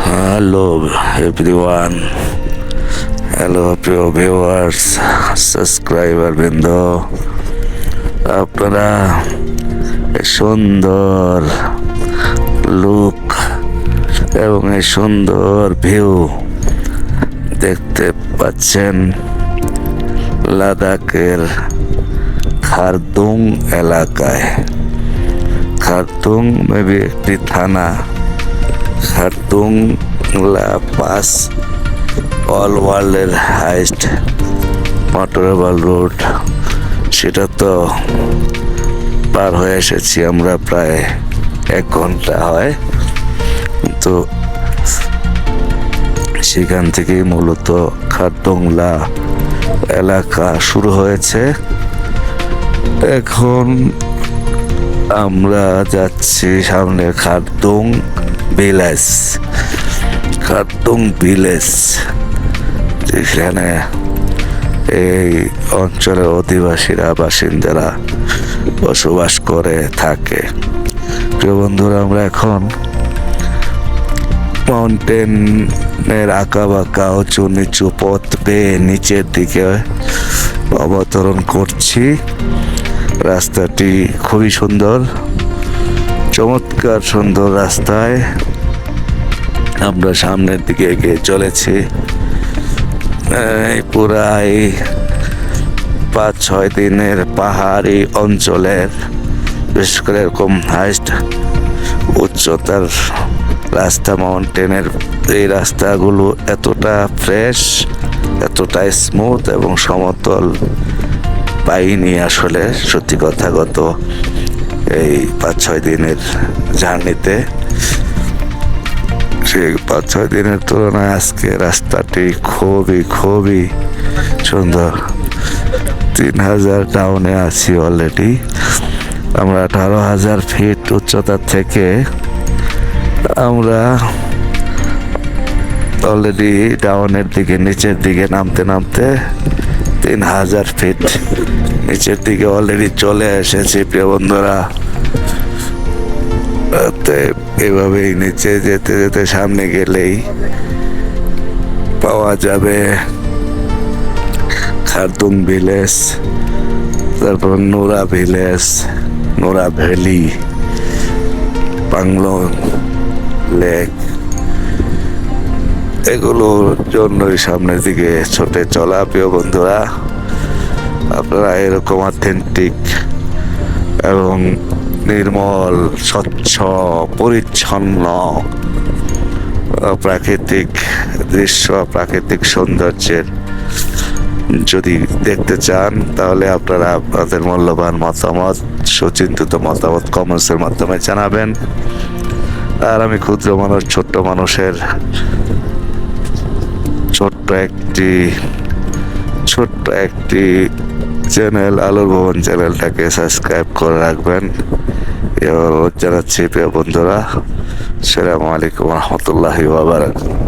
Hello everyone, hello প্রিয় viewers, subscriber বৃন্দ, আপনারা এই সুন্দর লুক এবং এই সুন্দর ভিউ দেখতে পাচ্ছেন লাদাখের খারদুং এলাকায়। খারদুং মেবি একটি থানা। খারদুং লা পাস অল ওয়ার্ল্ডের হাইস্ট মোটরেবল রোড, সেটা তো পার হয়ে এসেছি আমরা, প্রায় 1 ঘন্টা হয়। তো সেখান থেকেই মূলত খারদুংলা এলাকা শুরু হয়েছে। এখন আমরা যাচ্ছি সামনে খারদুং ভিলেজ। খারদুং ভিলেজ যেখানে এই অঞ্চলের অধিবাসীরা, বাসিন্দারা বসবাস করে থাকে। প্রিয় বন্ধুরা, আমরা এখন মাউন্টেনের আঁকা বাঁকা উঁচু নিচু পথ বেয়ে নিচের দিকে অবতরণ করছি। রাস্তাটি খুবই সুন্দর, চমৎকার সুন্দর রাস্তায় আমরা সামনের দিকে এগিয়ে চলেছি। পুরাই 5-6 দিনের পাহাড়ি অঞ্চলের, বিশেষ করে এরকম হাইস্ট উচ্চতার রাস্তা, মাউন্টেনের এই রাস্তাগুলো এতটা ফ্রেশ, এতটা স্মুথ এবং সমতল পাইনি আসলে, সত্যি কথা। গত এই 5-6 দিনের জার্নিতে, সেই 5-6 দিনের তুলনায় আজকে রাস্তাটি খুবই সুন্দর। 3000 ডাউনে আছি অলরেডি। আমরা 18,000 ফিট উচ্চতা থেকে আমরা অলরেডি ডাউনের দিকে, নিচের দিকে নামতে 3000 ফিট নিচের দিকে অলরেডি চলে এসেছি। প্রিয় বন্ধুরা, এভাবেই নিচে যেতে যেতে সামনে গেলেই পাওয়া যাবে খারদুং ভিলেজ, তারপর Nubra village, Nubra valley, Pangong lake. এগুলোর জন্যই সামনের দিকে ছোটে চলা। প্রিয় বন্ধুরা, আপনারা এরকম অথেন্টিক এবং নির্মল, স্বচ্ছ, পরিচ্ছন্ন প্রাকৃতিক দৃশ্য, প্রাকৃতিক সৌন্দর্যের যদি দেখতে চান, তাহলে আপনারা আপনাদের মূল্যবান মতামত, সুচিন্তিত মতামত কমেন্টসের মাধ্যমে জানাবেন। আর আমি ক্ষুদ্র মানুষ, ছোট্ট মানুষের ছোট্ট একটি চ্যানেল, আলোর ভবন চ্যানেলটাকে সাবস্ক্রাইব করে রাখবেন। এবার জানাচ্ছি প্রিয় বন্ধুরা, আসসালামু আলাইকুম রহমতুল্লাহি ওয়া বারাকাতুহু।